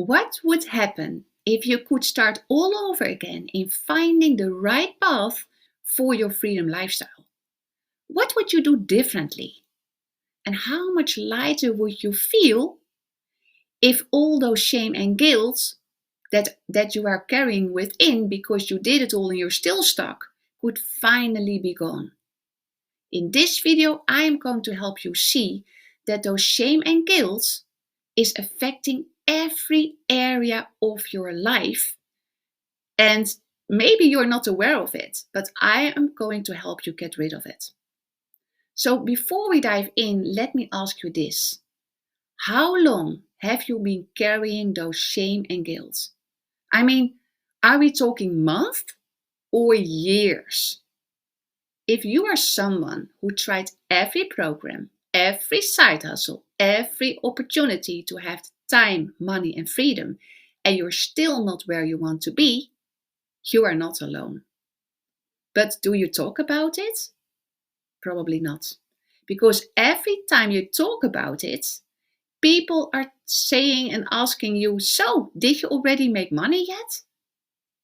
What would happen if you could start all over again in finding the right path for your freedom lifestyle? What would you do differently? And how much lighter would you feel if all those shame and guilt that you are carrying within because you did it all and you're still stuck could finally be gone? In this video, I am going to help you see that those shame and guilt is affecting every area of your life. And maybe you're not aware of it, but I am going to help you get rid of it. So before we dive in, let me ask you this. How long have you been carrying those shame and guilt? I mean, are we talking months or years? If you are someone who tried every program, every side hustle, every opportunity to have time, money, and freedom, and you're still not where you want to be, you are not alone. But do you talk about it? Probably not. Because every time you talk about it, people are saying and asking you, so, did you already make money yet?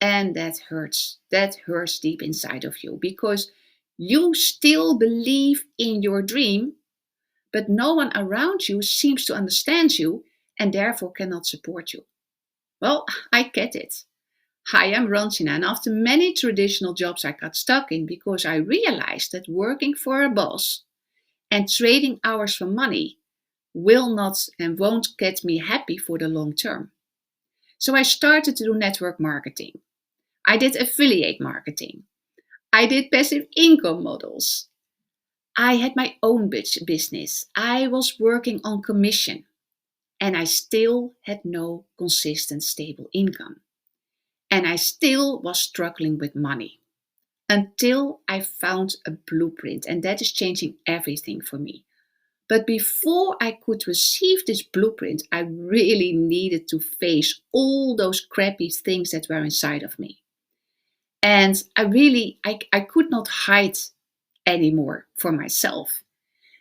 And that hurts. That hurts deep inside of you because you still believe in your dream, but no one around you seems to understand you and therefore cannot support you. Well, I get it. Hi, I'm Ranchina, and after many traditional jobs I got stuck in because I realized that working for a boss and trading hours for money will not and won't get me happy for the long term. So I started to do network marketing. I did affiliate marketing. I did passive income models. I had my own business. I was working on commission and I still had no consistent stable income. And I still was struggling with money until I found a blueprint, and that is changing everything for me. But before I could receive this blueprint, I really needed to face all those crappy things that were inside of me. And I could not hide anymore for myself.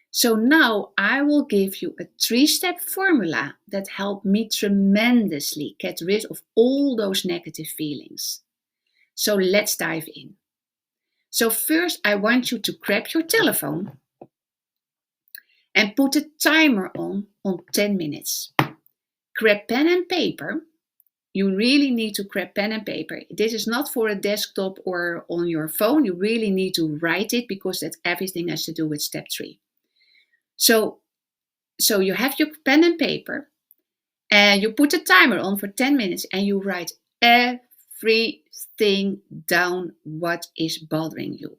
So now I will give you a 3-step formula that helped me tremendously get rid of all those negative feelings. So let's dive in. So first I want you to grab your telephone and put a timer on 10 minutes. Grab pen and paper. You really need to grab pen and paper. This is not for a desktop or on your phone. You really need to write it because that everything has to do with step 3. So you have your pen and paper and you put a timer on for 10 minutes and you write everything down what is bothering you.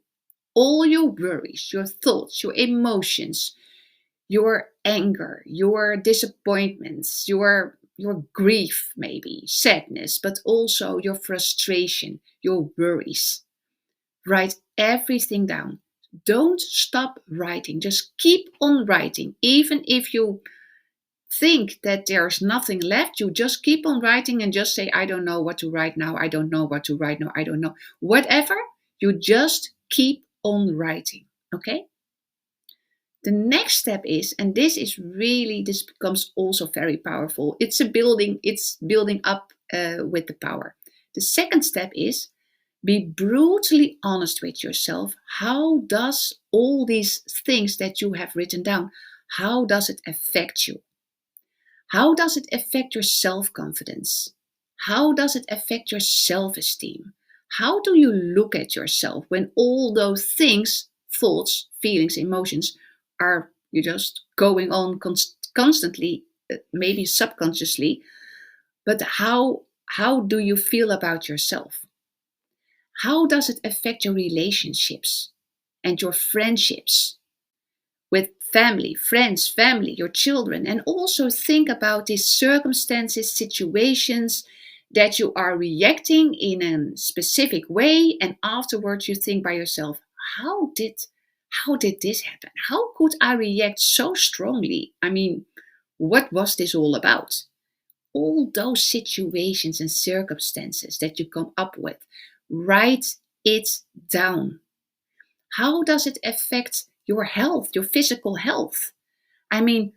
All your worries, your thoughts, your emotions, your anger, your disappointments, your grief, maybe sadness, but also your frustration, your worries. Write everything down. Don't stop writing. Just keep on writing. Even if you think that there's nothing left, you just keep on writing and just say, I don't know what to write now. I don't know what to write now. I don't know. Whatever, you just keep on writing. Okay? The next step is, and this becomes also very powerful. It's building up with the power. The second step is be brutally honest with yourself. How does all these things that you have written down, how does it affect you? How does it affect your self-confidence? How does it affect your self-esteem? How do you look at yourself when all those things, thoughts, feelings, emotions, are you just going on constantly, maybe subconsciously, but how do you feel about yourself? How does it affect your relationships and your friendships with friends, your children? And also think about these circumstances, situations that you are reacting in a specific way, and afterwards you think by yourself, how did this happen? How could I react so strongly? I mean, what was this all about? All those situations and circumstances that you come up with, write it down. How does it affect your health, your physical health? I mean,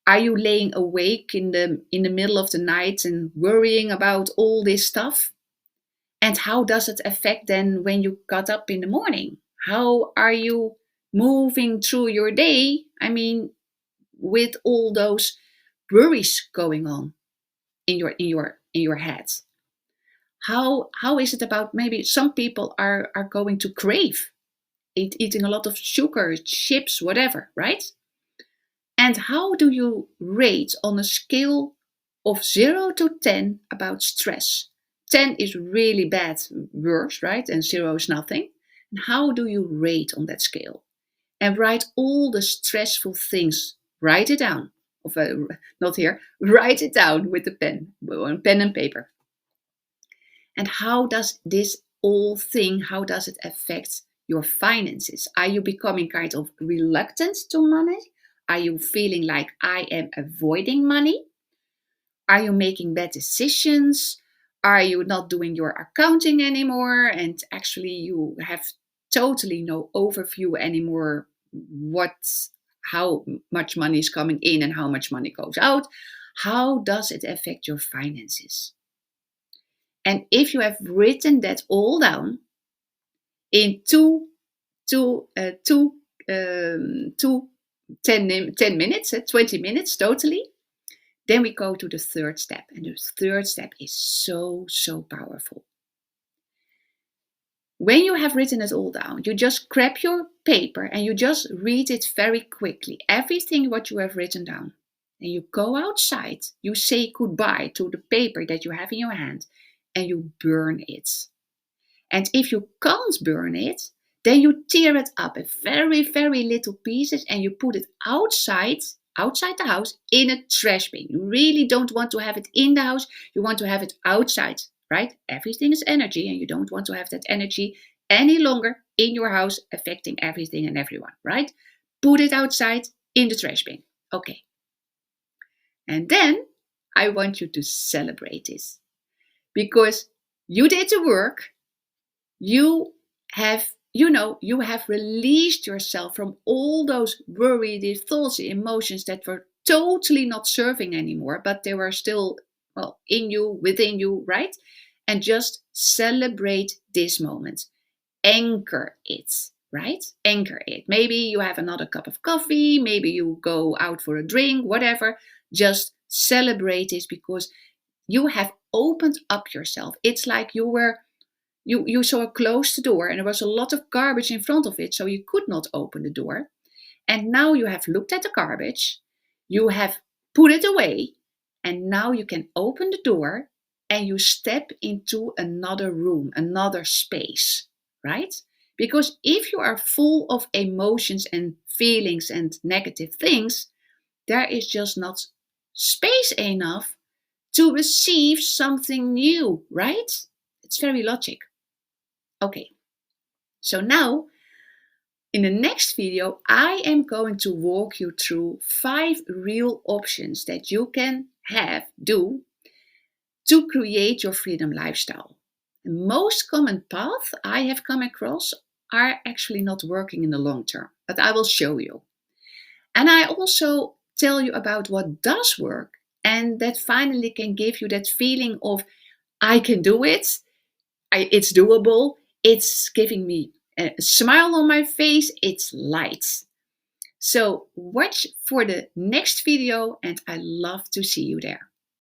Are you laying awake in the middle of the night and worrying about all this stuff? And how does it affect then when you got up in the morning? How are you moving through your day? I mean, with all those worries going on in your head. How is it about, maybe some people are going to crave eating a lot of sugar, chips, whatever, right? And how do you rate on a scale of 0 to 10 about stress? 10 is really bad, worse, right? And 0 is nothing. And how do you rate on that scale? And write all the stressful things. Write it down. Not here. Write it down with a pen and paper. And how does this how does it affect your finances? Are you becoming kind of reluctant to money? Are you feeling like I am avoiding money? Are you making bad decisions? Are you not doing your accounting anymore? And actually you have totally no overview anymore how much money is coming in and how much money goes out. How does it affect your finances? And if you have written that all down in two 10 minutes, 20 minutes totally, then we go to the third step. And the third step is so, so powerful. When you have written it all down, you just grab your paper and you just read it very quickly, everything what you have written down. And you go outside, you say goodbye to the paper that you have in your hand, and you burn it. And if you can't burn it, then you tear it up in very, very little pieces and you put it outside the house in a trash bin. You really don't want to have it in the house. You want to have it outside, right? Everything is energy and you don't want to have that energy any longer in your house affecting everything and everyone, right? Put it outside in the trash bin. Okay. And then I want you to celebrate this because you did the work. You have released yourself from all those worried thoughts, emotions that were totally not serving anymore, but they were still, in you, within you, right? And just celebrate this moment. Anchor it, right? Anchor it. Maybe you have another cup of coffee, maybe you go out for a drink, whatever. Just celebrate this because you have opened up yourself. It's like you saw close the door and there was a lot of garbage in front of it, so you could not open the door. And now you have looked at the garbage, you have put it away, and now you can open the door and you step into another room, another space, right? Because if you are full of emotions and feelings and negative things, there is just not space enough to receive something new, right? It's very logic. Okay, so now in the next video, I am going to walk you through 5 real options that you can do to create your freedom lifestyle. The most common path I have come across are actually not working in the long term, but I will show you. And I also tell you about what does work and that finally can give you that feeling of I can do it, it's doable. It's giving me a smile on my face. It's light. So watch for the next video and I love to see you there.